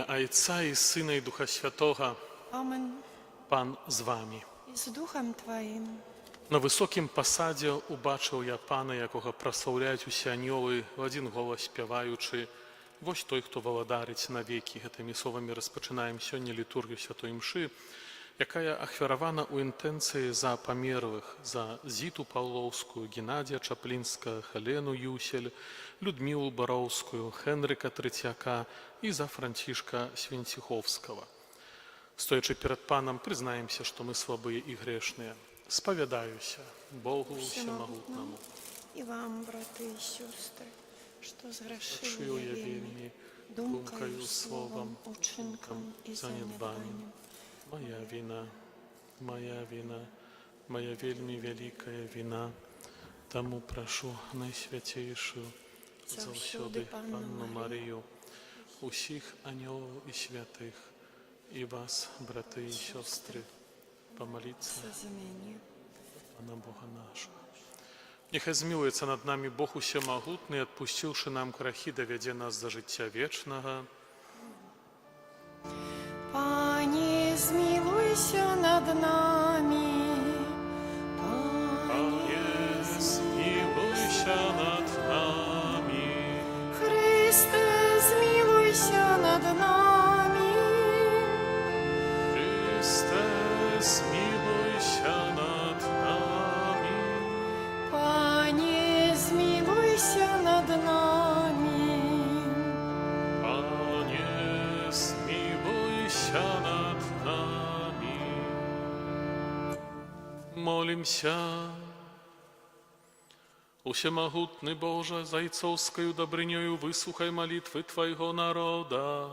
ім'я Отця і Сина і Духа Святого. Amen. Пан з вами. І з Духом Твоїм. На високім посаді убачив я Пана, якого прославляють усі аньоли, в один голос співаючи: «Вось той, хто володарить навеки». Гэтымі словамі розпочинаємо сьогодні літургію Святої Мши, якая ахвяравана у інтенції за померлих, за Зіту Павловську, Геннадія Чаплінського, Хелену Юсель, Людмилу Боровську, Хенрика Третьяка і за Франтишка Свинтиховського. Стоячи перед Паном, признаємося, що ми слабі і грешні. Сповідаюся Богу Всемогутному. І вам, брати і сестри, що згрішив я я вельми, вельми, думкою, словом, учинком і занедбанням. Моя вина, моя вельми великая вина. Тому прошу найсвятейшую, завсёды Панну Марію, усіх аньолів і святих, і вас, брати і сестри, помоліться За мене. на Бога нашего. Нехай змилуется над нами Бог усемогутный, отпустивши нам грехи, доведе нас до життя вечного. Пане, змилуйся над нами. Пане, змилуйся над нами. Христе, змилуйся над нами. Христе, змилуйся над нами. Пане, змилуйся над нами. Пане, змилуйся над нами. Молимся. Усемогутный Боже, зайцовскою добрынёю выслухай молитвы Твоего народа.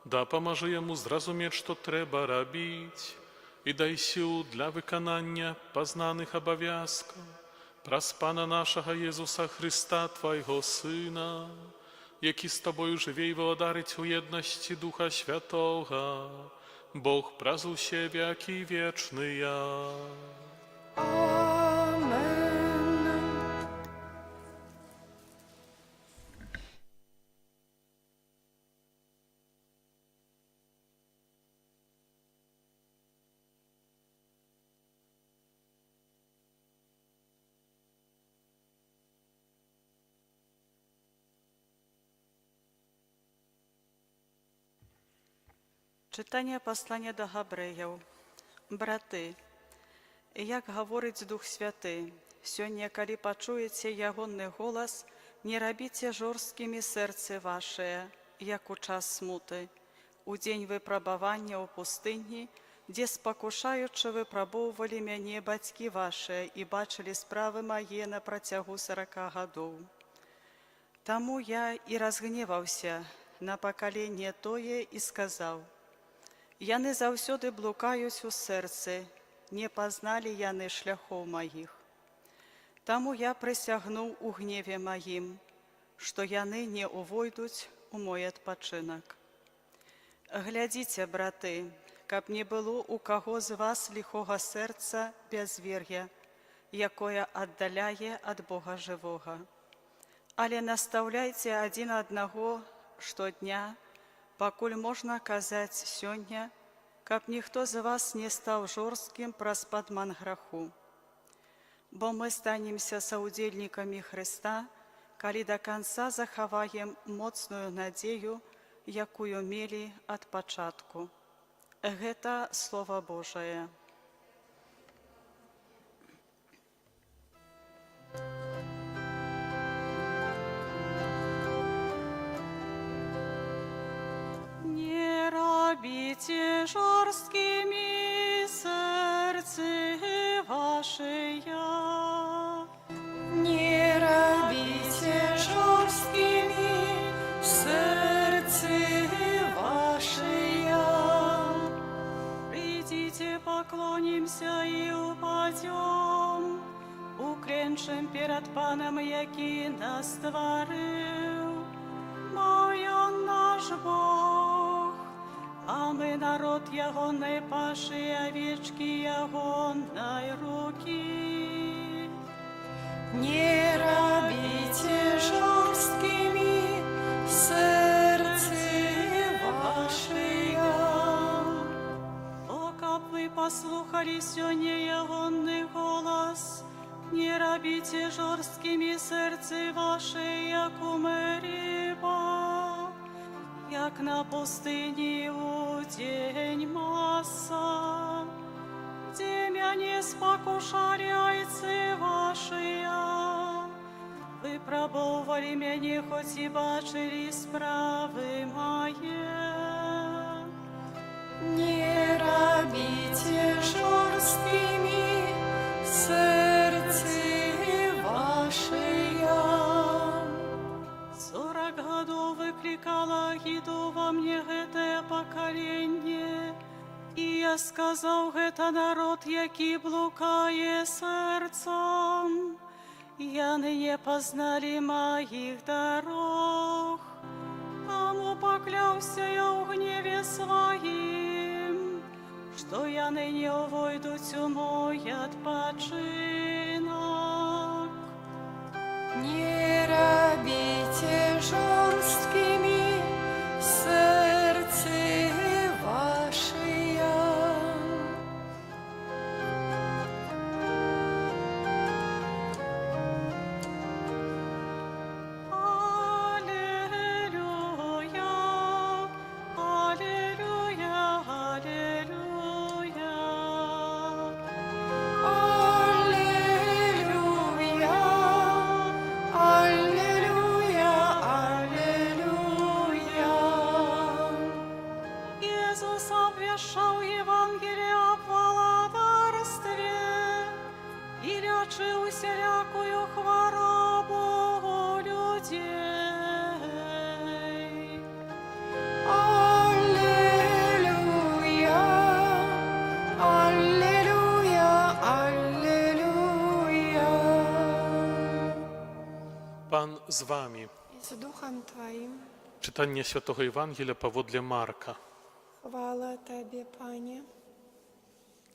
Да поможи ему зразумець, што трэба рабіць, і дай сілу для выканання пазнаных абавязкаў праз Пана нашага Езуса Христа, Твайго Сына, які з Тобою жыве і валадарыць у єднасці Духа Святога, Бог праз усе векі вечныя. Amen. Читання послання до Габреяў. Браты, як гаворыць Дух Святы, сёння, калі пачуеце ягоны голас, не рабіце жорсткімі сэрцы вашыя, як у час смуты, у дзень выпрабавання ў пустыні, дзе спакушаючы выпрабоўвалі мяне бацькі вашыя і бачылі справы мае на працягу 40 гадоў. Таму я і разгневаўся на пакаленне тое і сказаў: яны заўсёды блукаюць у сэрцы, не пазналі яны шляхоў маіх. Таму я прысягнуў у гневе маім, што яны не увойдуць у мой адпачынак. Глядзіце, браты, каб не было у каго з вас ліхога сэрца бязвер'я, якое аддаляе ад Бога жывога. Але настаўляйце адзін аднаго штодня, пакуль можна казаць сёння, каб ніхто з вас не стаў жорсткім праз падман граху. Бо мы станемся саўдзельнікамі Хрыста, калі да канца захаваем моцную надзею, якую мелі ад пачатку. Гэта Слова Божае. Не робіце жорсткімі сэрцы вашыя. Не робіце жорсткімі сэрцы вашыя. Придите, поклонимся и упадем, уклончим перед Паном, які нас створил. Бо Он наш Бог, а мы народ Ягоной паши, овечки Ягоной руки. Не робіце жорсткімі сэрцы вашыя. послухали сёння ягонны голас, не рабіце жорсткімі сэрцы ваше, як у Меріба, як на пустыні у дзень Маса, дзе мяне спакушалі айцы вашыя. Выпрабоўвалі мяне, хоць і бачылі справы мае. Не рабіце жорсткімі сэрцы вашыя. 40 гадоў выклікала гіду во мне гэтае пакаленне, і я сказаў, гэта народ, які блукае сэрцам. Яны не пазналі маіх дарог, таму пакляўся я ў гневе сваім, што яны не ўвойдуць у мой адпачынак. Не рабіце жорсткімі сэрцы вашыя. Обвящаў Евангелие о владарстве и лечил усялякую хворобу людей. Аллилуйя, аллилуйя, аллилуйя. Pan z wami. I z duchem Twoim. Czytanie Świętego Ewangelia powodle Marka. Хвала Тебе, Пане.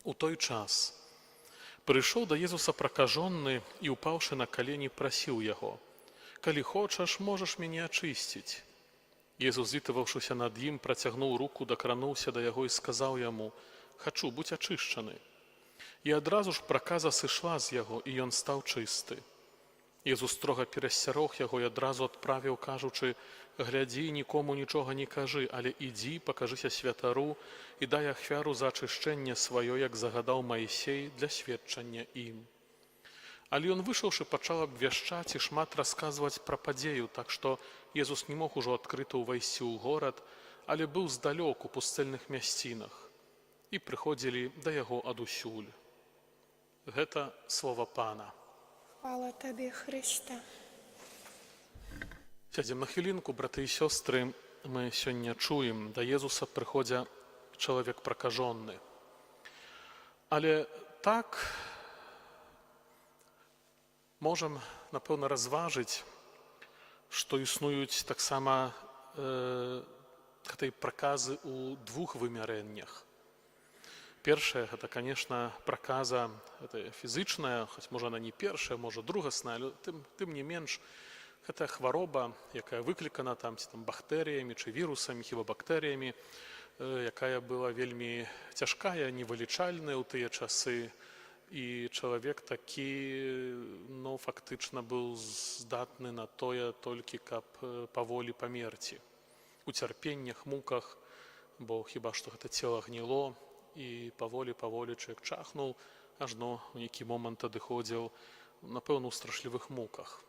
У той час прыйшоў да Езуса пракажонны і, упаўшы на калені, прасіў яго: «Калі хочаш, можаш мяне ачысціць». Езус, звітаваўшыся над ім, працягнуў руку, дакрануўся да яго і сказаў яму: «Хачу, будь ачышчаны». І адразу ж праказа сышла з яго, і ён стаў чысты. Езус строга перасцярог яго і адразу адправіў, кажучы: «Глядзі, нікому нічога не кажы, але ідзі, пакажыся святару і дай ахвяру за ачышчэнне сваё, як загадаў Маісей, для сведчання ім». Але ён, вышаўшы, пачаў абвяшчаць і шмат расказваць пра падзею, так што Езус не мог ужо адкрыта ўвайсці ў горад, але быў здалёк у пустэльных мясцінах, і прыходзілі да яго адусюль. Гэта слова Пана. Хвала Тебе, Христе. Сядзем на хвілінку, браты і сёстры, мы сёння чуем, да Езуса прыходзя чалавек пракажонны. Але так можам, напэўна, разважыць, што існуюць таксама гэтай праказы ў двух вымярэннях. Першая, гэта, конечно, праказа фізычная, хоць, можа, она не першая, можа, другасная, але тым не менш, гэта хвароба, якая выклікана там бактэрыямі ці вірусамі, хіба бактэрыямі, якая была вельмі цяжкая, невылічальная ў тыя часы, і чалавек такі, фактычна быў здатны на тое толькі, каб паволі памерці. У цярпеннях, муках, бо хіба што гэта цела гніло, і паволі чалавек чахнуў, ажно ў нейкі момант адыходзіў, напэўна, у страшлівых муках.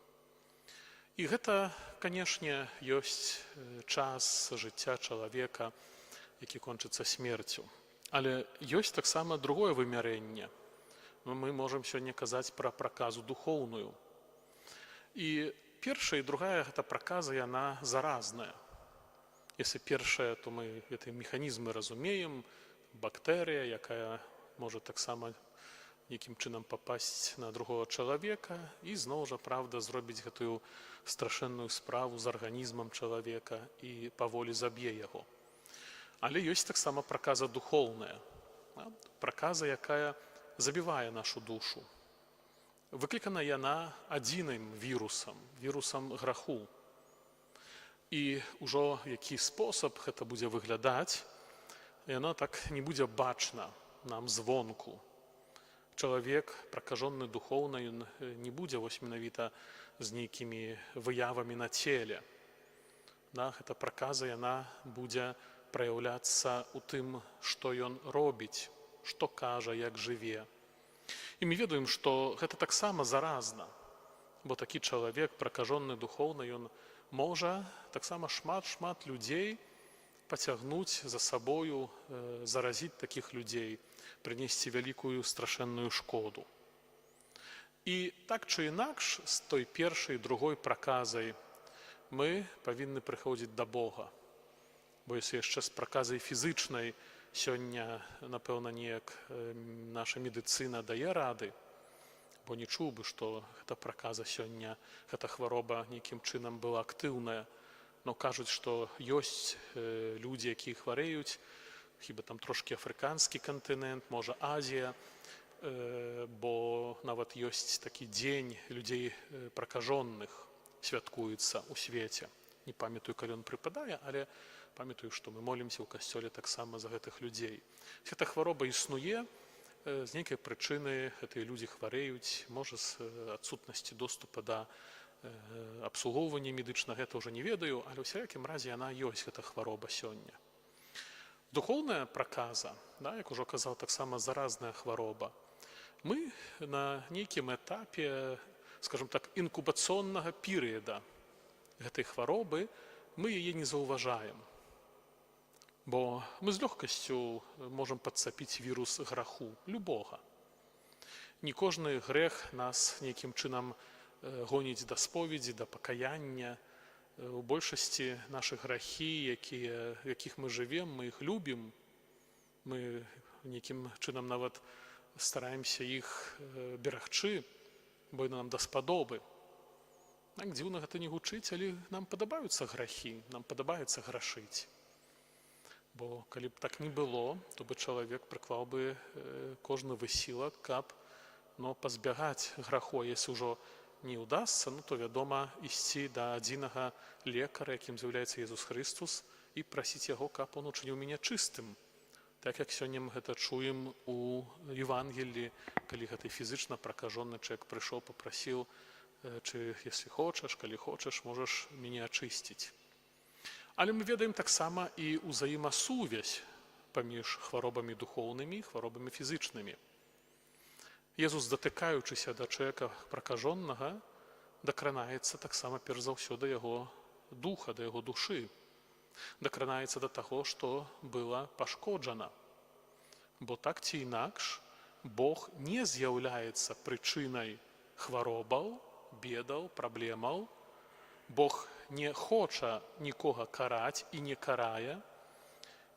І гэта, канешне, ёсць час жыцця чалавека, які кончыцца смерцю. Але ёсць таксама другое вымярэнне. Мы можам сёння казаць пра праказу духоўную. І першая і другая гэта праказа, яна заразная. Если першая, то мы гэты механізмы разумеем, бактэрыя, якая можа таксама нейкім чынам папасць на другого чалавека і зноў жа, правда, зробіць гэтую страшэнную справу з арганізмам чалавека і паволі заб'е яго. Але ёсць таксама праказа духоўная, праказа, якая забівае нашу душу. Выклікана яна адзіным вірусам, вірусам граху. І ўжо які спосаб гэта будзе выглядаць, яно так не будзе бачна нам звонку. Чалавек, пракажоны духоўна, ён не будзе вось менавіта з нейкімі выявамі на целе. Гэта праказа, яна будзе праяўляцца ў тым, што ён робіць, што кажа, як жыве. І мы ведаем, што гэта таксама заразна, бо такі чалавек, пракажоны духоўна, ён можа таксама шмат людзей пацягнуць за сабою, заразіць такіх людзей, прынесці вялікую страшэнную шкоду. І так ці інакш, з той першай і другой праказай мы павінны прыходзіць да Бога. Бо если яшчэ з праказай фізычнай сёння, напэўна, неяк наша медыцына дае рады, бо не чуў бы, што гэта праказа сёння, гэта хвароба нейкім чынам была актыўная, но кажуць, што ёсць людзі, якія хварэюць, хіба там трошкі афрыканскі кантынент, можа Азія, бо нават ёсць такі дзень людзей пракажоных, святкуецца ў свеце. Не памятаю, калі ён прыпадае, але памятаю, што мы молімся ў касцёле таксама за гэтых людзей. Гэта хвароба існуе, з нейкай прычыны гэтыя людзі хварэюць, можа з адсутнасці доступа да абслугоўвання медычнага, гэта ўжо не ведаю, але ў усякім разе яна ёсць, гэта хвароба сёння. Духоўная праказа, як ужо казаў, таксама заразная хвароба. Мы на нейкім этапе, скажем так, інкубацыйнага перыяда гэтай хваробы, мы яе не заўважаем. Бо мы з лёгкасцю можам падцапіць вірус граху, любога. Не кожны грэх нас нейкім чынам гоніць да споведзі, да пакаяння. У большасці нашых грахі, якіх мы жывем, мы іх любім, мы нейкім чынам нават стараемся іх берагчы, бо яны нам даспадобы. Так дзіўна гэта не гучыць, але нам падабаюцца грахі, нам падабаецца грашыць. Бо калі б так не было, то бы чалавек прыклаў бы кожны высілак, каб пазбягаць граху. Если ўжо не ўдасца, то, вядома, ісці да адзінага лекара, якім з'яўляецца Езус Хрыстус, і прасіць яго, каб он учыніў мяне чыстым. Так як сёння мы гэта чуем у Евангеллі, калі гэты фізычна пракажоны чалавек прыйшоў, папрасіў, чи, если хочаш, калі хочаш, можаш мяне ачысціць. Але мы ведаем таксама і ўзаемасувязь паміж хваробамі духоўнымі і хваробамі фізычнымі. Езус, датыкаючыся да чалавека пракажонага, дакранаецца таксама перш за ўсё да яго духа, да яго душы. Дакранаецца да таго, што была пашкоджана. Бо так ці інакш Бог не з'яўляецца прычынай хваробаў, бедаў, праблемаў. Бог не хоча нікога караць і не карае,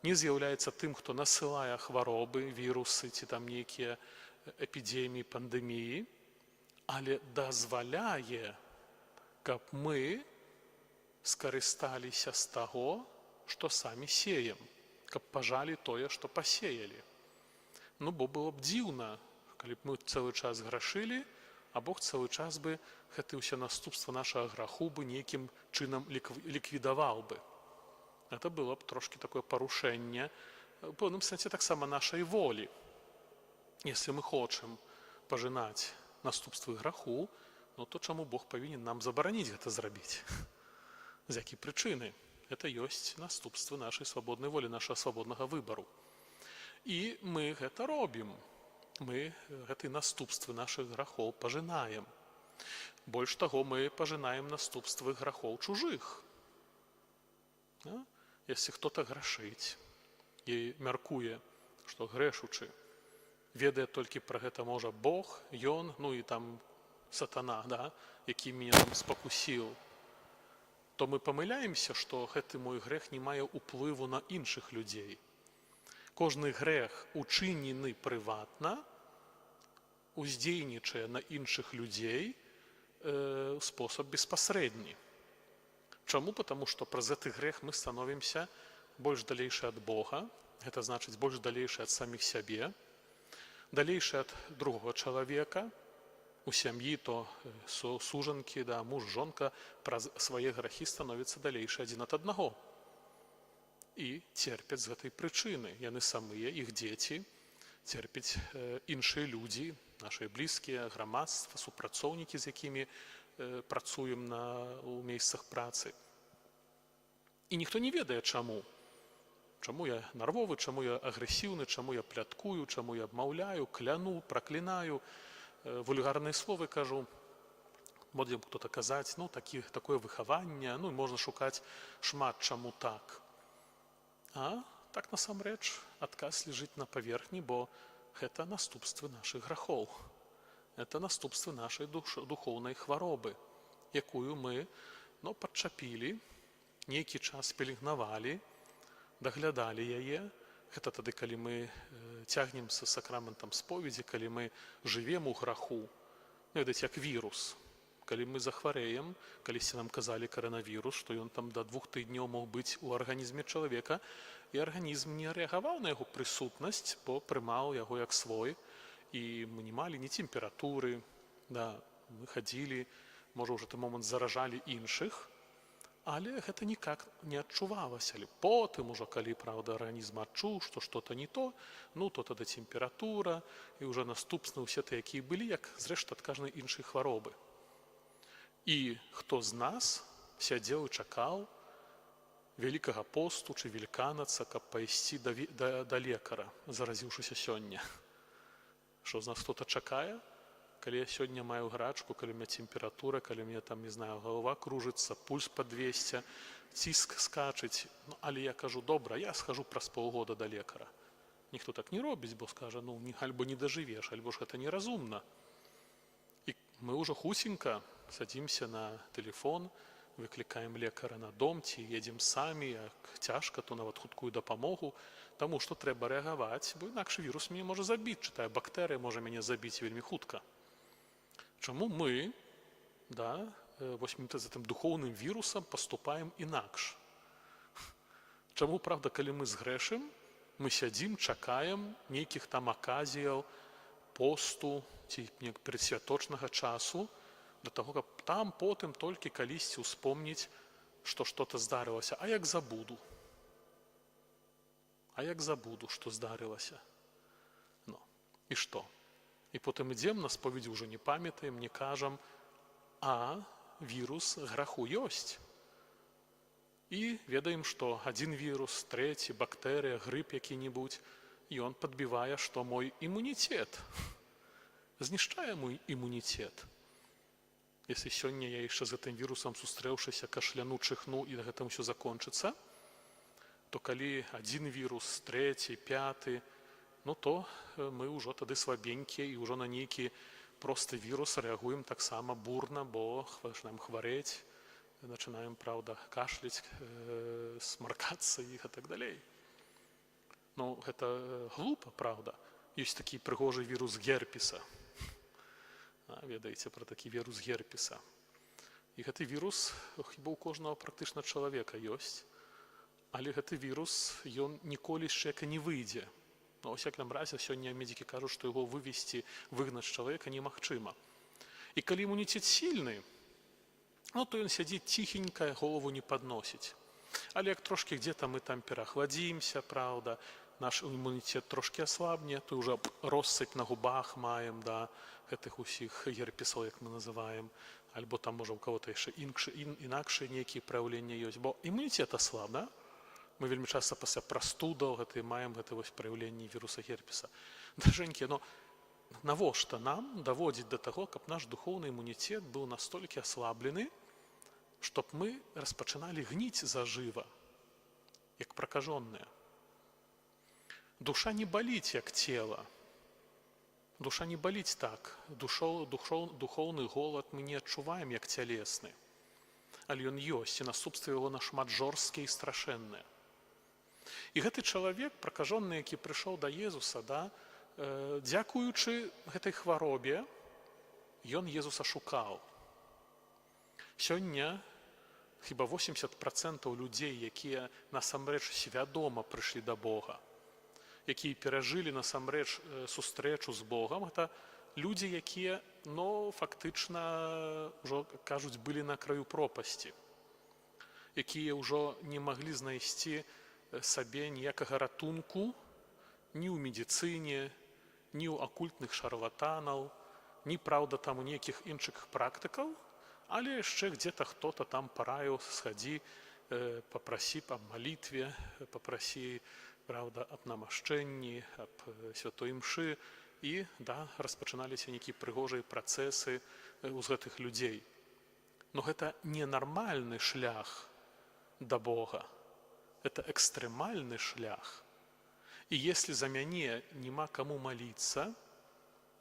не з'яўляецца тым, хто насылае хваробы, вірусы ці там нейкія эпідеміі, пандэміі, але дазваляе, каб мы скарысталіся з таго, што самі сеем, каб пажалі тое, што пасеялі. Бо было б дзіўна, калі б мы цэлы час грашылі, а Бог цэлы час бы гэты ўсе наступства нашага граху бы нейкім чынам ліквідаваў бы. Гэта было б трошкі такое парушэнне, у пэўным сэнсе таксама нашай волі. Если мы хочам пажынаць наступствы граху, то чаму Бог павінен нам забараніць гэта зрабіць? З якай прычыны? Гэта ёсць наступствы нашай свабоднай волі, нашага свабоднага выбару. І мы гэта робім. Мы гэтыя наступствы нашых грахоў пажынаем. Больш таго, мы пажынаем наступствы грахоў чужых. Если хто-то грашыць і мяркуе, што грэшучы, ведае толькі пра гэта можа Бог, ён, і там сатана, які мяне там спакусіў, то мы памыляемся, што гэты мой грэх не мае ўплыву на іншых людзей. Кожны грэх, учынены прыватна, уздзейнічае на іншых людзей ў спосаб беспасрэдні. Чаму? Потому што праз гэты грэх мы становімся больш далейшы ад Бога, гэта значыць больш далейшы ад саміх сябе, далейшы ад другога чалавека, у сям'і то сужанкі, муж, жонка, праз свае грахі становяцца далейшы адзін ад аднаго. І церпяць з гэтай прычыны. Яны самыя, іх дзеці, церпяць іншыя людзі, нашыя блізкія, грамадства, супрацоўнікі, з якімі працуем у месцах працы. І ніхто не ведае чаму. Чаму я нервовы, чаму я агрэсіўны, чаму я пляткую, чаму я абмаўляю, кляну, праклінаю, вульгарныя словы кажу. Будзе хто-то казаць, такое выхаванне, і можна шукаць шмат чаму так. А так насамрэч адказ ляжыць на паверхні, бо гэта наступствы нашых грахоў. Это наступствы нашай духоўнай хваробы, якую мы падчапілі, нейкі час пілігнавалі, даглядалі яе. Гэта тады, калі мы цягнем са сакраментам споведзі, калі мы жывем у граху, ведаеце, як вірус. Калі мы захварэем, калісьці нам казалі каранавірус, што ён там да 2 тыдняў мог быць у арганізме чалавека, і арганізм не рэагаваў на яго прысутнасць, бо прымаў яго як свой, і мы не малі ні тэмпературы, мы хадзілі, можа, ў гэты момант заражалі іншых, але гэта ніяк не адчувалася. Потым ужо, калі, праўда, арганізм адчуў, што што-то не то, то тады тэмпература, і ўжо наступствы ўсе тыя, якія былі, як зрэшты ад кожнай іншай хваробы. І хто з нас сядзеў і чакаў вялікага посту чи веліканаца, каб пайсці да лекара, заразіўшыся сёння? Што з нас хто-то чакае? Калі я сёння маю грачку, калі у мяне тэмпература, калі мне там, не знаю, галава кружыцца, пульс пад 200, ціск скачыць, але я кажу, добра, я схожу праз паўгода да лекара. Ніхто так не робіць, бо скажа, альбо не дажывеш, альбо ж гэта неразумна. І мы ўжо хусенька садзімся на тэлефон, выклікаем лекара на дом, ці едзем самі, як цяжка, то нават хуткую дапамогу, таму што трэба рэагаваць, бо інакш вірус мяне можа забіць, ці тая бактэрыя можа мяне забіць вельмі хутка. Чаму мы, з гэтым духоўным вірусам паступаем інакш? Чаму, правда, калі мы згрэшым, мы сядзім, чакаем нейкіх там аказіяў, посту ці перадсвяточнага часу, для таго, каб там потым толькі калісьці ўспомніць, што што-то здарылася. А як забуду? Што здарылася? І што? І потым ідзем на споведзі, ўжо не памятаем, не кажам, вірус граху ёсць. І ведаем, што адзін вірус, трэці, бактэрыя, грып які-небудзь, ён падбівае, што мой імунітэт. Знішчае мой імунітэт. Если сёння я яшчэ з гэтым вірусам сустрэўшыся, кашляну, чихну, і на гэтым усё закончыцца, то калі адзін вірус, трэці, пяты, то мы ўжо тады слабенькія і ўжо на нейкі просты вірус рэагуем таксама бурна, бо пачынаем хварэць, пачынаем, праўда, кашляць, смаркацца і так далей. Гэта глупа, праўда. Ёсць такі прыгожы вірус герпеса. Ведаеце пра такі вірус герпеса. І гэты вірус хіба ў кожнага практычна чалавека ёсць, але гэты вірус, ён ніколі з чалавека не выйдзе. У всякім разе, сёння медыкі кажуць, што яго вывесці, выгнаць з чалавека немагчыма. І калі імунітэт сільны, то ён сядзіць ціхенька, голову не падносіць. Але як трошкі где-то мы там перахладзімся, праўда, наш імунітэт трошки аслабне, то ўжо россыпь на губах маем, гэтых усіх герпесаў, як мы называем, альбо там, можа, у кого-то яшчэ інакшыя нейкія праяўленні ёсць, бо імунітэт аслаб, мы вельмі часта пасля прастудаў маем гэта праяўленні віруса герпеса. Даражэнькія, навошта нам даводзіць да таго, каб наш духоўны імунітэт быў настолькі аслаблены, чтоб мы распачыналі гніць зажыва, як пракажоныя. Душа не баліць, як цела. Душа не баліць так. Духоўны голад мы не адчуваем, як цялесны. Але ён ёсць, і наступствы яго нашмат жорсткія і страшэнныя. І гэты чалавек, пракажоны, які прыйшоў да Езуса, дзякуючы гэтай хваробе, ён Езуса шукаў. Сёння хіба 80% людзей, якія насамрэч свядома прыйшлі да Бога, якія перажылі насамрэч сустрэчу з Богам, гэта людзі, якія, фактычна, ўжо, кажуць, былі на краю пропасці, якія ўжо не маглі знайсці сабе ніякага ратунку ні ў медыцыне, ні ў акультных шарлатанаў, ні, праўда, там у нейкіх іншых практыкаў, але яшчэ где-то хто-то там параіў, схадзі, папрасі аб малітве, папрасі, праўда, аб намашчэнні, аб святой імшы, і, да, распачыналіся нейкія прыгожыя працэсы з гэтых людзей. Но гэта не нармальны шлях да Бога, это экстрэмальны шлях. І если за мяне няма каму маліцца,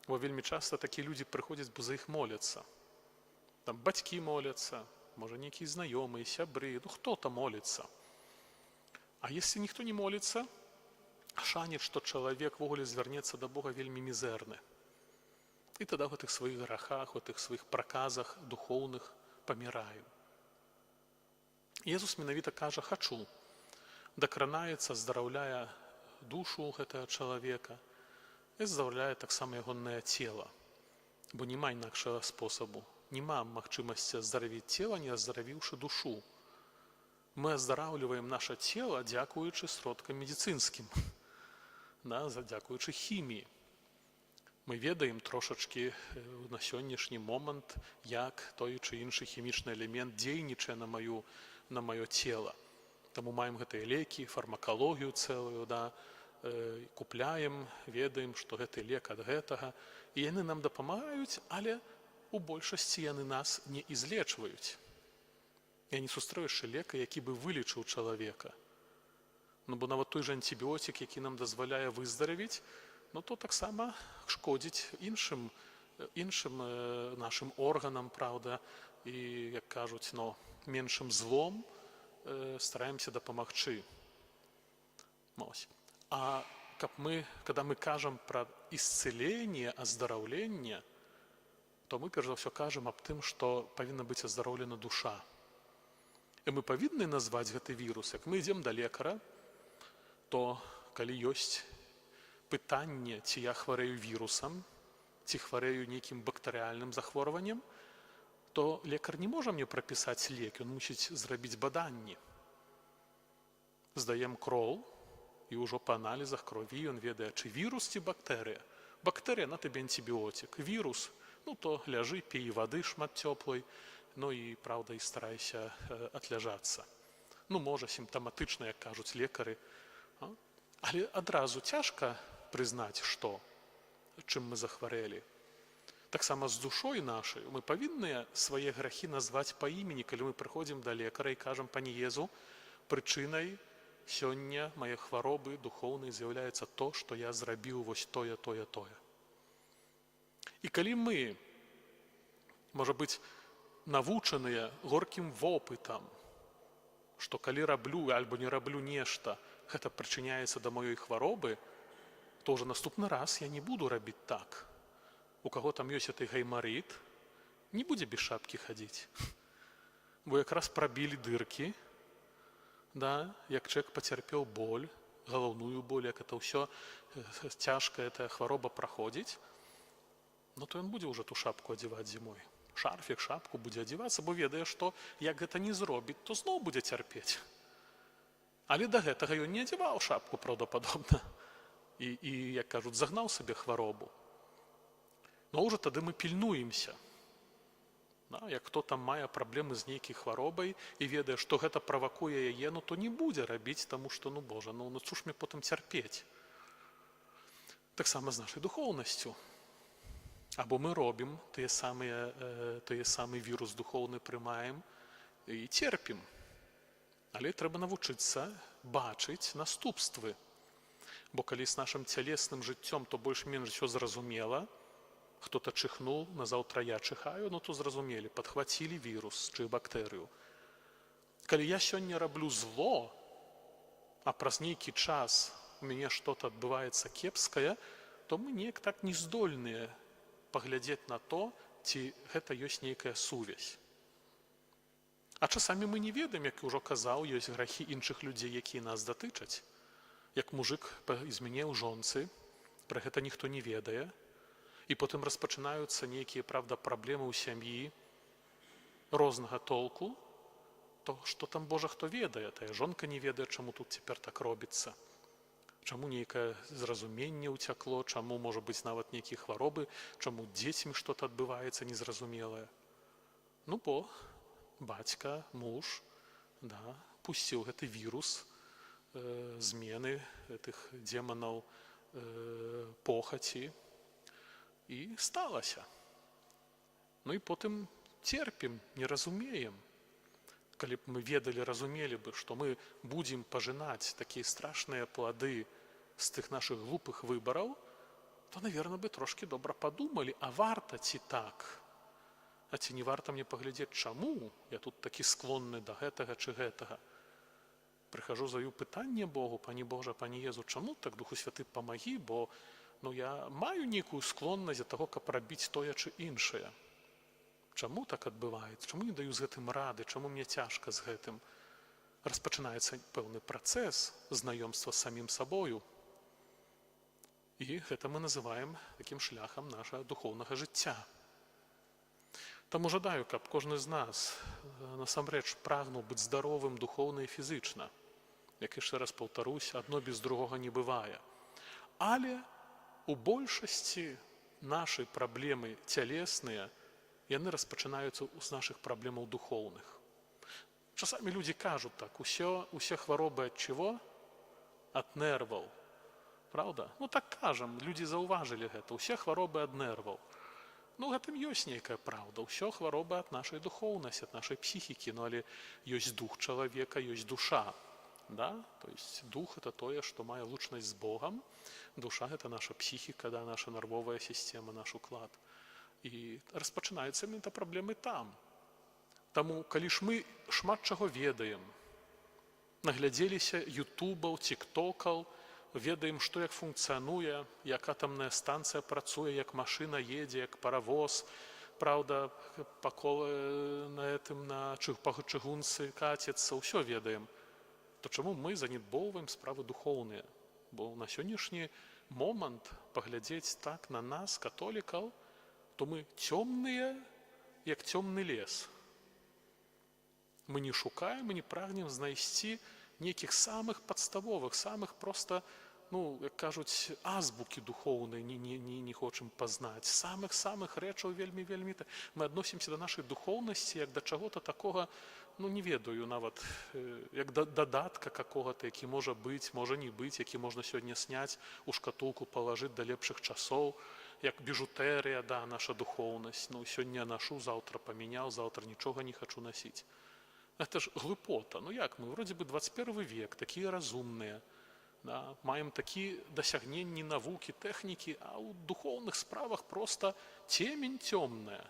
бо вельмі часта такія людзі прыходзяць, бо за іх моляцца. Там бацькі моляцца, можа, нейкія знаёмыя, сябры, ну хто-то моліцца. А если ніхто не моліцца, шанец, што чалавек ввогуле звярнецца да Бога, вельмі мізэрны. І тады ў гэтых сваіх грахах, у гэтых сваіх праказах духоўных паміраю. Езус менавіта кажа: хачу. Дакранаецца, здараўляе душу гэтага чалавека і здараўляе таксама ягонае цела. Бо няма інакшага спосабу. Няма магчымасці аздаравіць цела, не аздаравіўшы душу. Мы аздараўліваем наша цела, дзякуючы сродкам медыцынскім, дзякуючы хіміі. Мы ведаем трошачкі на сённяшні момант, як той чи іншы хімічны элемент дзейнічае на маё цела. Таму маем гэтыя лекі, фармакалогію цэлую, купляем, ведаем, што гэты лек ад гэтага. І яны нам дапамагаюць, але у большасці яны нас не ізлечваюць. Я не сустрэў яшчэ лека, які бы вылечыў чалавека. Ну, бо нават той жа антыбіотик, які нам дазваляе выздаравіць, ну, то таксама шкодзіць іншым нашым органам, праўда, і, як кажуць, меншым злом стараемся дапамагчы. А когда мы кажам пра исцеление, аздараўленне, то мы перш за ўсё кажам аб тым, што павінна быць аздароўлена душа. І мы павінны назваць гэты вірус. Як мы ідзем да лекара, то калі ёсць пытанне, ці я хварэю вірусам, ці хварэю нейкім бактэрыяльным захворваннем, то лекар не можа мне прапісаць лек, ён мусіць зрабіць баданні. Здаем кроў, і ўжо па аналізах крові ён ведае, чи вірус, ці бактэрыя. Бактэрыя, на табе антыбіотик. Вірус, ну то ляжы, пі вады шмат цёплай, ну і, праўда, і старайся атляжацца. Ну, можа, сімптаматычна, як кажуць лекары. Але адразу цяжка прызнаць, чым мы захварэлі. Таксама з душой нашай мы павінны свае грахі назваць па імені, калі мы прыходзім да лекара і кажам: пані Езу, прычынай сёння мае хваробы духоўнай з'яўляецца то, што я зрабіў вось тое. І калі мы, можа быць, навучаныя горкім вопытам, што калі раблю альбо не раблю нешта, гэта прычыняецца да маёй хваробы, то ўжо наступны раз я не буду рабіць так. У каго там ёсць гэты гаймарыт, не будзе без шапкі хадзіць. Бо якраз прабілі дыркі, як чалавек пацярпеў боль, галаўную боль, як это ўсё цяжка, эта хвароба праходзіць, ну то ён будзе ўжо ту шапку адзяваць зімой. Шарфік, шапку будзе адзявацца, бо ведае, што як гэта не зробіць, то зноў будзе цярпець. Але да гэтага ён не адзяваў шапку, праўдападобна. І, як кажуць, загнаў сабе хваробу. Но ўжо тады мы пільнуемся. Як хто там мае праблемы з нейкай хваробай і ведае, што гэта правакуе яе, то не будзе рабіць, таму што, Божа, цу ж мне потым цярпець. Таксама з нашай духоўнасцю. Або мы робім тыя самы вірус духоўны прымаем і церпім. Але трэба навучыцца бачыць наступствы. Бо калі з нашым цялесным жыццём, то больш-менш усё зразумела, хто-то чихнул, назаўтра я чихаю, то зразумелі, падхвацілі вірус чи бактэрыю. Калі я сёння раблю зло, а праз нейкі час у мяне што-то адбываецца кепскае, то мы неяк так не здольныя паглядзець на то, ці гэта ёсць нейкая сувязь. А часамі мы не ведаем, як ужо казаў, ёсць грахі іншых людзей, якія нас датычаць. Як мужик змяніў жонцы, пра гэта ніхто не ведае, і потым распачынаюцца нейкія, правда, праблемы ў сям'і рознага толку, то што там, Божа, хто ведае, тая жонка не ведае, чаму тут цяпер так робіцца. Чаму нейкае зразуменне ўцякло, чаму, можа быць, нават нейкія хваробы, чаму дзецьмі што-то адбываецца незразумелае. Ну, бо бацька, муж, да, пусціў гэты вірус змены гэтых деманаў похаці, і сталася. Ну і потым церпім, не разумеем. Калі б мы ведалі, разумелі бы, што мы будзем пажынаць такія страшныя плады з тых нашых глупых выбараў, то, наверное, бы трошкі добра падумалі, а варта ці так? А ці не варта мне паглядзець, чаму я тут такі склонны да гэтага чи гэтага? Прыхажу, задаю пытанне Богу: пані Божа, пані Езу, чаму так, Духу Святы, памагі, бо я маю нейкую склоннасць да таго, каб рабіць тое чи іншае. Чаму так адбываецца? Чаму не даю з гэтым рады? Чаму мне цяжка з гэтым? Распачынаецца пэўны працэс знаёмства з самім сабою. І гэта мы называем такім шляхам нашага духоўнага жыцця. Таму жадаю, каб кожны з нас насамрэч прагнуў быць здаровым духоўна і фізычна. Як яшчэ раз паўтарусь, адно без другога не бывае. Але у большасці нашай праблемы цялесныя, яны распачынаюцца з нашых праблемаў духоўных. Часамі людзі кажуць так: усе хваробы ад чаго? Ад нерваў. Праўда? Ну так кажам, людзі заўважылі гэта. Усе хваробы ад нерваў. Ну, гэтым ёсць нейкая праўда. Усё хваробы ад нашай духоўнасці, ад нашай псіхікі. Ну, але ёсць дух чалавека, ёсць душа. Да? То есть дух — это тое, што мае лучнасць з Богам. Душа — гэта наша псіхіка, да, наша нервовая сістэма, наш уклад. І распачынаюцца менавіта праблемы там. Таму, калі ж мы шмат чаго ведаем, наглядзеліся ютубаў, тиктокаў, ведаем, што як функцыянуе, як атамная станцыя працуе, як машына едзе, як паравоз, праўда, на чыгунцы каціцца, ўсё ведаем, то чаму мы занядбоўваем справы духоўныя? Бо на сённяшні момант паглядзець так на нас, католікаў, то мы цёмныя, як цёмны лес. Мы не шукаем і не прагнем знайсці нейкіх самых падставовых, самых проста, ну, як кажуць, азбукі духоўнай не хочам пазнаць. Самых рэчаў вельмі. Мы адносімся да нашай духоўнасці як да чаго-то такога, ну, не ведаю нават, як да дадатка какога-то, які можа быць, можа не быць, які можна сёння сняць, у шкатулку палажыць да лепшых часоў, як біжутэрыя, да, наша духоўнасць. Ну, сёння нашу, заўтра памяняў, заўтра нічога не хачу насіць. Гэта ж глупота. Ну як мы, вроде бы 21 век, такія разумныя, да, маем такі дасягненні навукі, тэхнікі, а ў духоўных справах проста цемень цёмная.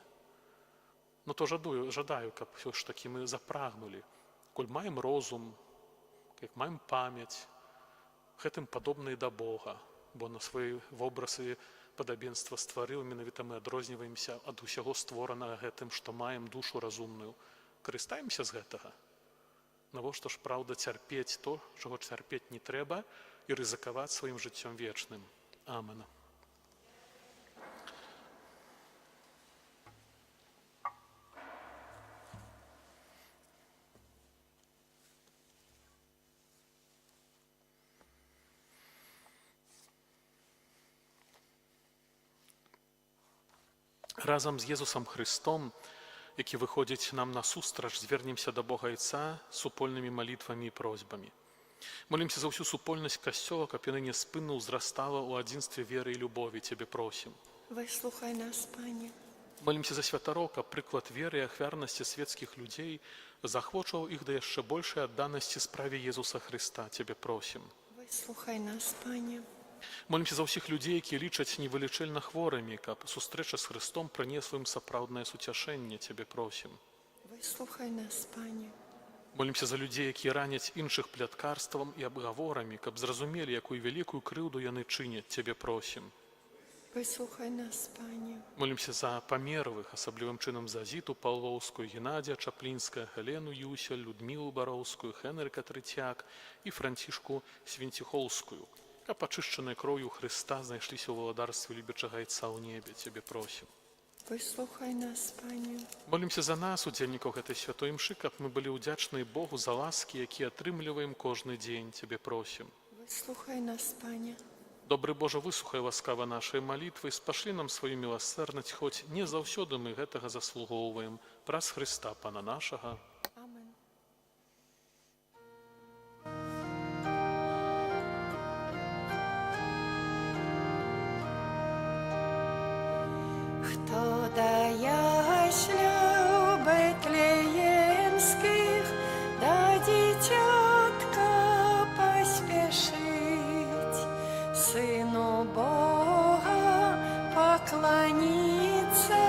Ну то жадаю, каб ўсё ж такі мы запрагнулі, коль маем розум, як маем памяць, гэтым падобныя да Бога, бо на свае вобразы падабенства стварыў, менавіта мы адрозніваемся ад усяго створанага гэтым, што маем душу разумную. Карыстаемся з гэтага? Навошта ж, праўда, цярпець то, чаго цярпець не трэба, і рызыкаваць сваім жыццём вечным. Амен. Разам з Езусам Христом, які выходзіць нам насустрач, звернемся да Бога Айца супольнымі малітвамі і просьбамі. Молімся за ўсю супольнасць Касцёла, каб яна няспынна ўзрастала ў адзінстве веры і любові, Цябе просім. Выслухай нас, Пане. Молімся за святароў, каб прыклад веры і ахвярнасці светскіх людзей захвочваў іх да яшчэ большай адданасці справе Езуса Христа, Цябе просім. Выслухай нас, Пане. Молімся за ўсіх людзей, якія лічаць невылечэльна хворымі, каб сустрэча з Христом прынесла ім сапраўднае суцяшэнне, Цябе просім. Выслухай нас, Пане. Молімся за людзей, якія раняць іншых пляткарствам і абгаворамі, каб зразумелі, якую вялікую крыўду яны чыняць, Цябе просім. Выслухай нас, Пане. Молімся за памерлых, асаблівым чынам за Зіту Паўлоўскую, Геннадзія Чаплінская, Галену Юсель, Людмілу Бароўскую, Хенрыка Трыцяк і Францішку Свінціхолскую, каб ачышчанай кроўю Хрыста знайшліся ў валадарстве любячага Айца ў небе, Цябе просім. Выслухай нас, Пане. Молімся за нас, удзельнікаў гэтай святой імшы, каб мы былі ўдзячныя Богу за ласкі, якія атрымліваем кожны дзень, Цябе просім. Слухай нас, Пане. Добры Божа, выслухай ласкава нашай малітвы, спашлі нам сваю міласэрнасць, хоць не заўсёды мы гэтага заслугоўваем. Праз Хрыста, Пана нашага. Amen. Хто дає шлюб Бетлеємських, да дитятка поспешить, Сыну Бога поклониться,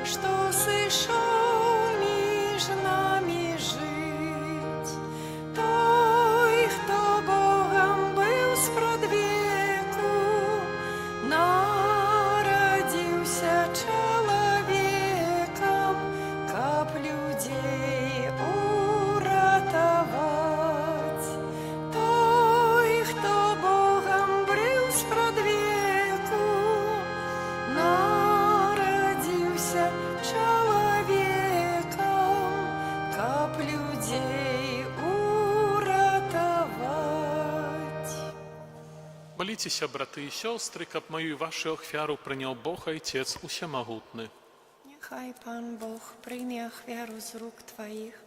что сышел меж нами жить. Той, кто Богом был спрадвеку, народился человеком, каб людей уратовать. Той, кто Богом был спрадвеку, народился человеком, каб людей уратовать. Моліцеся, браты і сёстры, каб маю і вашу ахвяру прыняў Бог Айцец усемагутны. Нехай Пан Бог прийме ахвяру з рук Твоїх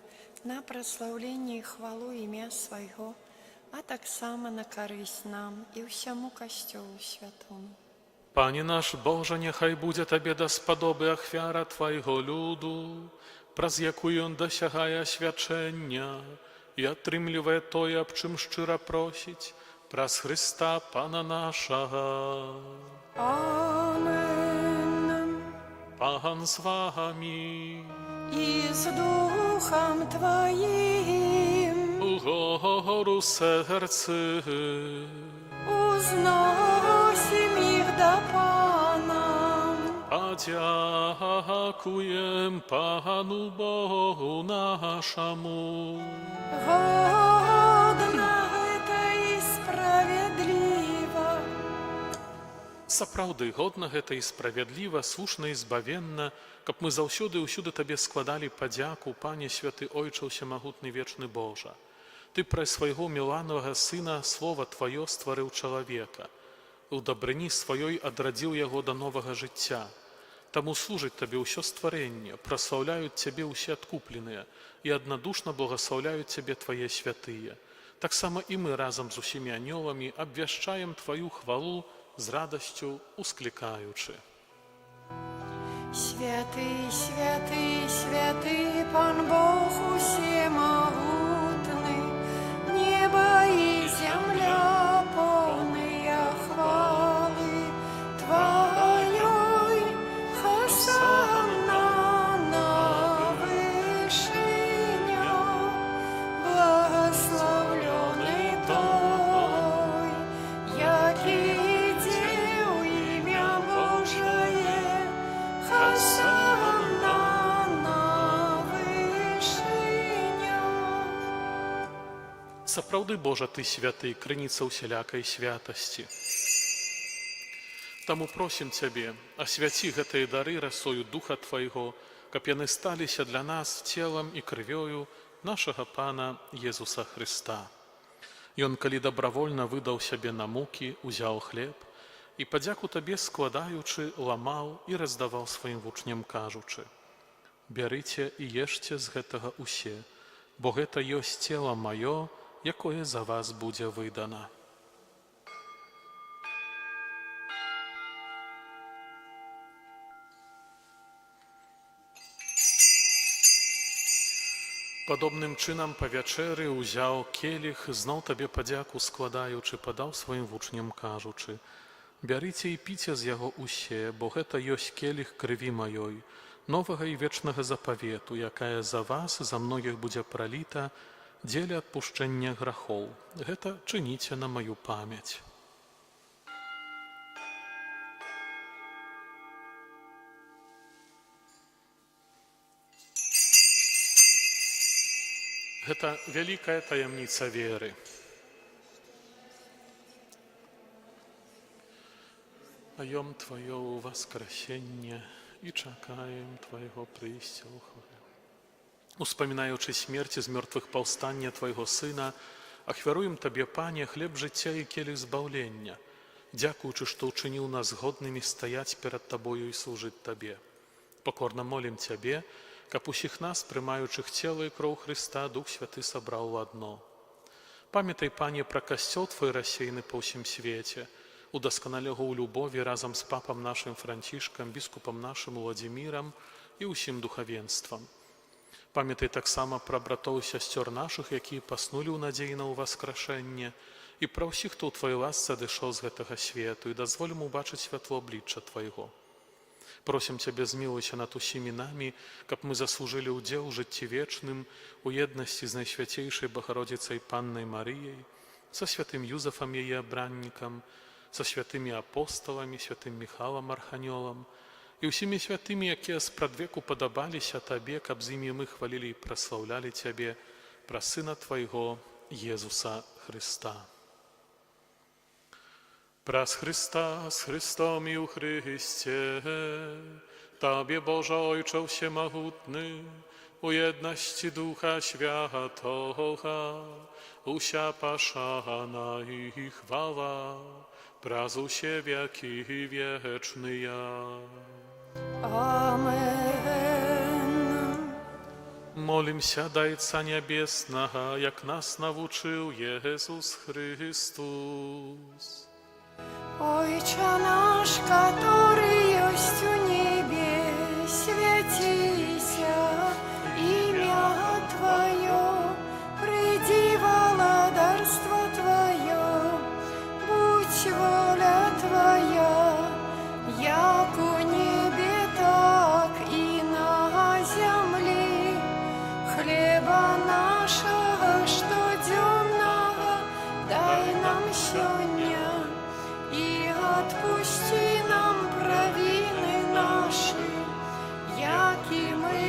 на прославлення і хвалу ім'я Свого, а так само на користь нам і всьому Костьолу святому. Пане наш Боже, няхай будзе табе даспадобы ахвяра Твайго люду, праз якую ён дасягае асвячэння і атрымлівае тое, аб чым шчыра просіць, праз Хрыста, Пана нашага. Амен. Пан з вами, І з Духом Твоїм угору серце, узносим їх до Пана. подякуєм Пану Богу нашому. Годна гэта і справедліва. Сапраўды, годна гэта і справядліва, слушна і збавенна, каб мы заўсёды і ўсюды Табе складалі падзяку, Пане святы Ойче ўсемагутны вечны Божа. Ты праз свайго міланага Сына слова Тваё стварыў чалавека. У дабрыні сваёй адрадзіў яго да новага жыцця. Таму служыць Табе ўсё стварэнне, праслаўляюць Цябе ўсе адкупленыя і аднадушна благаслаўляюць Цябе Твае святыя. Таксама і мы разам з усімі анёламі абвяшчаем Тваю хвалу з радасцю усклікаючы. Святы, святы, святы, Пан Бог усемогутный, небо и земля полные хвалы Твоей. Хосанна на вышинях, благословленный той, який дел имя Божие. Хосанна на вышинях. Сапраўды, Божа, Ты святы, крыніца ўсялякай святасці. Таму просім Цябе, асвяці гэтыя дары расою Духа Твайго, каб яны сталіся для нас целам і крывёю нашага Пана Езуса Хрыста. Ён, калі дабравольна выдаў сябе на мукі, узяў хлеб і, падзяку Табе складаючы, ламаў і раздаваў сваім вучням, кажучы: «Бярыце і ешце з гэтага усе, бо гэта ёсць цела маё, якое за вас будзе выдана». Падобным чынам па вячэры ўзяў келіх, зноў Табе падзяку складаючы, падаў сваім вучням, кажучы: «Бярыце і піце з яго усе, бо гэта ёсць келіх крыві маёй, новага і вечнага запавету, якая за вас, за многіх будзе праліта дзеля адпушчэння грахоў. Гэта чыніце на маю памяць». Гэта вялікая таямніца веры. Маём Тваё ўваскрасенне і чакаем Твайго прыйсця ў хвалу. Успамінаючы смерці з мёртвых паўстання Твайго Сына, Ахвяруем Табе, Пане, хлеб жыцця і келіх збаўлення, дзякуючы, што ўчыніў нас годнымі стаяць перад Табою і служыць Табе. Покорна молім Цябе, каб усіх нас, прымаючых цела і кроў Хрыста, Дух Святы сабраў у адно. Памятай, Пане, пра касцёл Твой рассеяны па ўсім свеце, удасканалі яго ў любові разам з папам нашым Францішкам, біскупам нашым Уладзімірам і ўсім духавенствам. Памятай таксама пра братоў і сясцёр нашых, якія паснулі ў надзеі на ўваскрашэнне, і пра ўсіх, хто ў Твоей ласцы адышоў з гэтага свету, і дазволь ім убачыць святло аблічча Твайго. Просім Цябе, змілуйся над усімі намі, каб мы заслужылі ўдзел у жыцці вечным, у еднасці з Найсвяцейшай Богородзіцай Паннай Марыяй, са святым Юзафам яе абраннікам, са святымі апосталамі, святым Міхалам Арханёлам і ўсімі святымі, якія спрадвеку падабаліся Табе, каб з імі мы хвалілі і праслаўлялі Цябе, пра Сына Твайго, Езуса Хрыста. Праз Хрыста, з Христом і ў Христе, Табе, Божа Ojcze Всемогутny, у єдності Духа Святого, уся пашана і хвала, праз усе веки вечные. Amen. Молимся, дай Отца Небесного, як нас навучив Єсус Христос. Отче наш, который есть у небе, святися имя Твое, приди владарство Твое, будь воля Твоя, як у небе, так и на земле. Хлеба нашего штодневного дай нам сегодня, и отпусти нам провины наши, яки мы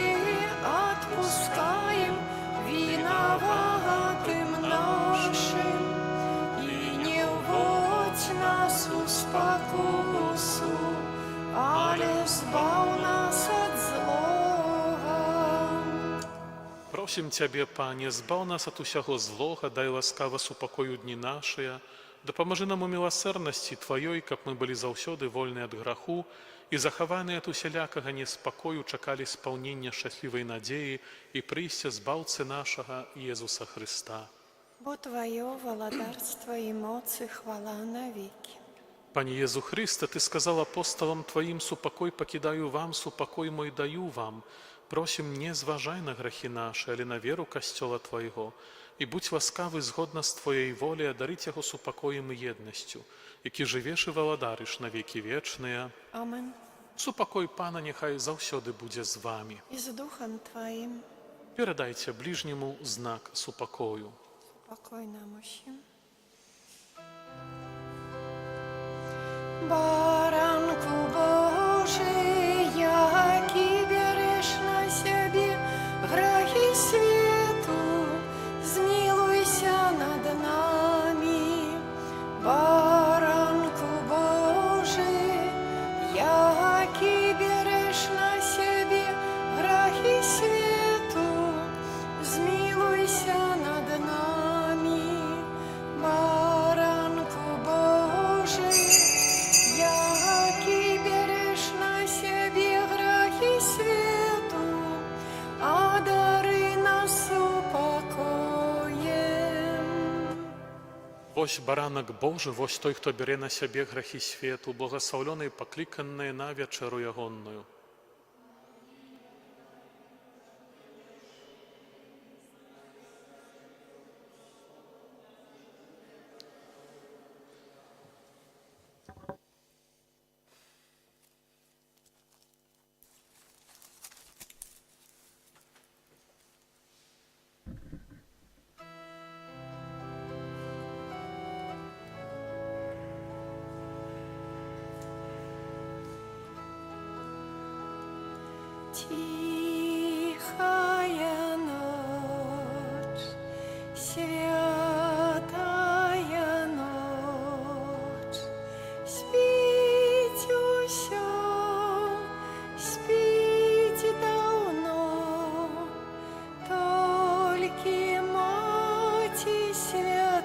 отпускаем виноватым нашим. И не вводь нас в спокусу, але збав нас от злого. Просім Цябе, Пане, збаў нас ад усяго злога, дай ласкава супакою дні нашыя, дапамажы нам у міласэрнасці Тваёй, каб мы былі заўсёды вольныя ад граху і захаваныя ад усялякага неспакою чакалі спаўнення шчаслівай надзеі і прыйсця збаўцы нашага Езуса Хрыста. Бо Твое владарство и моц и хвала навеки. Пане Езу Хрысте, Ты сказал апостолам Твоим: «Супокой покидаю вам, супокой мой даю вам». Просім, не зважай на грахі нашы, але на веру касцёла Твайго, і будь ласкавы згодна з Твоей волі адарыць яго супакоем і еднасцю, які жывеш і валадарыш на векі вечныя. Amen. Супакой Пана няхай заўсёды будзе з вамі. И с Духом Твоим Перадайце бліжняму знак супакою. покой нам усім. Баранку Божий, який береш на себе грехи свету, змилуйся над нами. Баранку Божий, який береш на себе грехи свету, змилуйся над нами. Баранку Божий, який береш на себе грехи свету, одари нас упокоем. Вось баранак Божы, вось той, хто бярэ на сябе грахі свету, благословлены і пакліканыя на вечеру ягонную. Тихая ночь, святая ночь, спить усё, спить давно, только Мати святая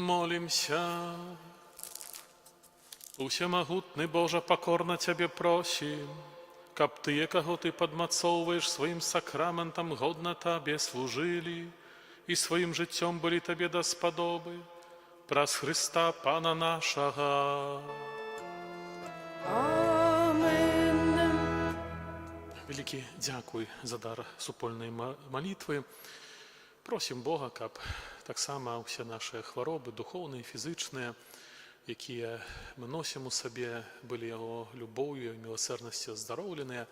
Помолимся. Усемагутны Божа, покорно Тебе просим, каб Тые, каго Ты падмацоўваеш сваім сакраментам, годна Табе служылі і сваім жыццём былі Табе даспадобы, праз Христа Пана нашага. Амен. Вялікі дзякуй за дар супольнай малітвы. Просім Бога, каб таксама ўсе нашы хваробы, духоўныя, фізычныя, якія мы носім у сабе, былі яго любоўю і міласэрнасцю здароўленыя,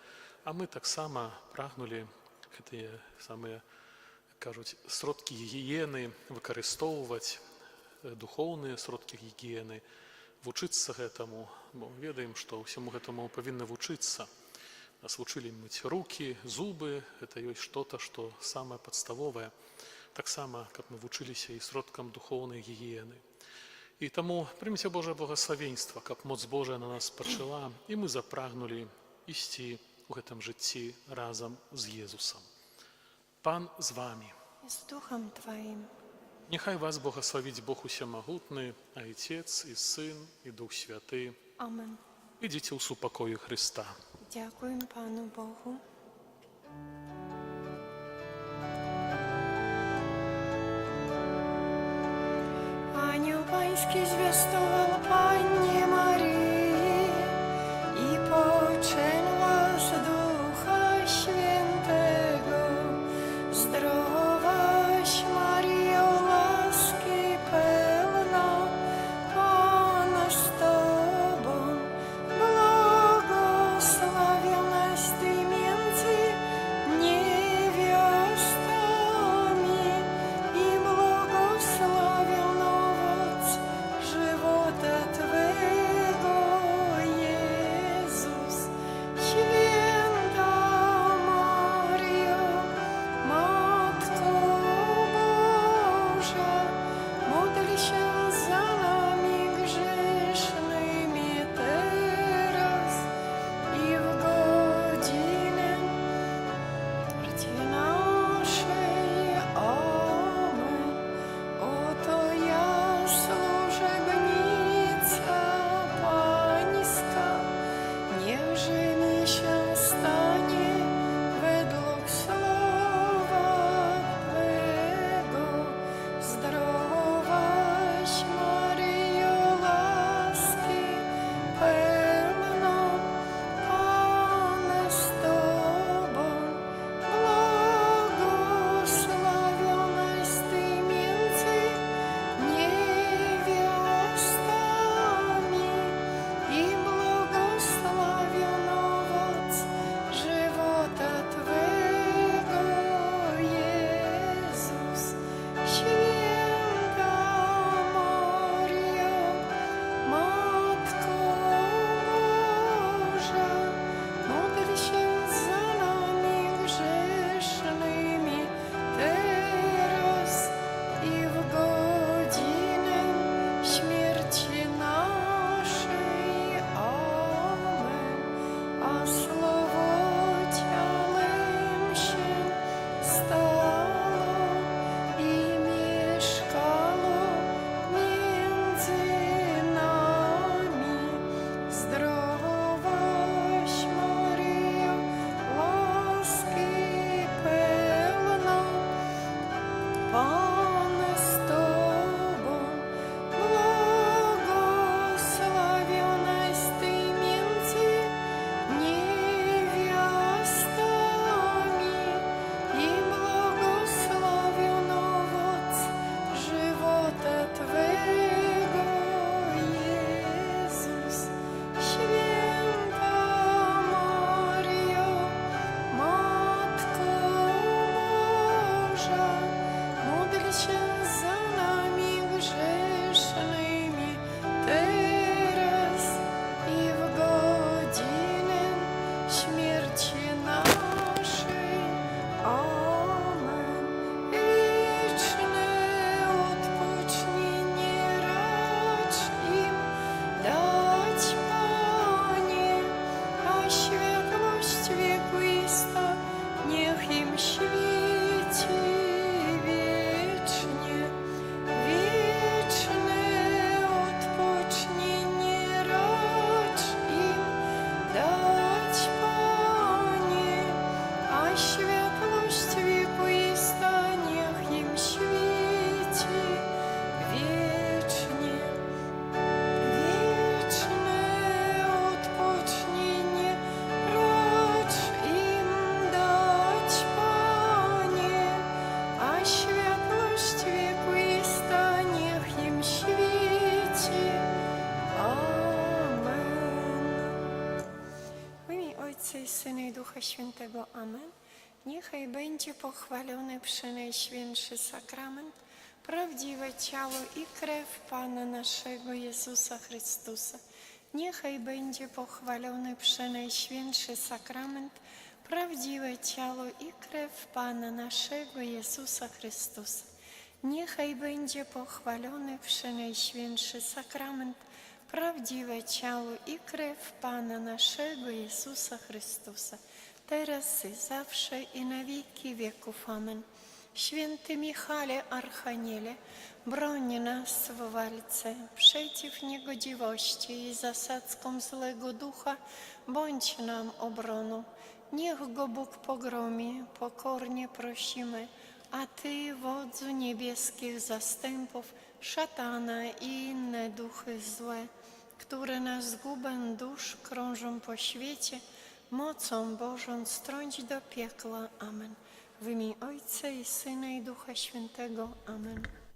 а мы таксама прагнулі гэтыя самыя, кажуць, сродкі гігіены выкарыстоўваць, духоўныя сродкі гігіены, вучыцца гэтаму, бо ведаем, што ўсяму гэтаму павінны вучыцца. Нас вучылі мыць рукі, зубы, гэта ёсць што-то, што самае падставовае. Таксама, каб мы вучыліся і сродкам духоўнай гігіены. І таму прыміце Божае благаславенства, каб моц Божая на нас спачыла, і мы запрагнулі ісці ў гэтым жыцці разам з Езусам. Пан з вамі. И с Духом Твоим. Няхай вас благасловіць Бог усемагутны, Айцец і Сын і Дух Святы. Амен. Ідзіце ў супакою Христа. Дякуем Пану Богу. Ангел Паński zwiastował Pannie Marii i poczęła z Ducha Świętego. Zdrowaś Maryjo, łaski pełna, Pan z Tobą, błogosławionaś Ty między niewiastami i błogosławiony owoc żywota Twego. Ojca i Syna i Ducha Świętego. Amen. Niechaj będzie pochwalony Przenajświętszy Sakrament, prawdziwe ciało i krew Pana naszego Jezusa Chrystusa. Niechaj będzie pochwalony Przenajświętszy Sakrament, prawdziwe ciało i krew Pana naszego Jezusa Chrystusa. Niechaj będzie pochwalony Przenajświętszy Sakrament, prawdziwe ciało i krew Pana naszego Jezusa Chrystusa, teraz i zawsze i na wieki wieków. Amen. Święty Michale Archaniele, broń nas w walce przeciw niegodziwości i zasadzkom złego ducha, bądź nam obroną. Niech go Bóg pogromi, pokornie prosimy, a Ty, wodzu niebieskich zastępów, szatana i inne duchy złe, które na zgubę dusz krążą po świecie, mocą Bożą strąć do piekła. Amen. W imię Ojca i Syna i Ducha Świętego. Amen.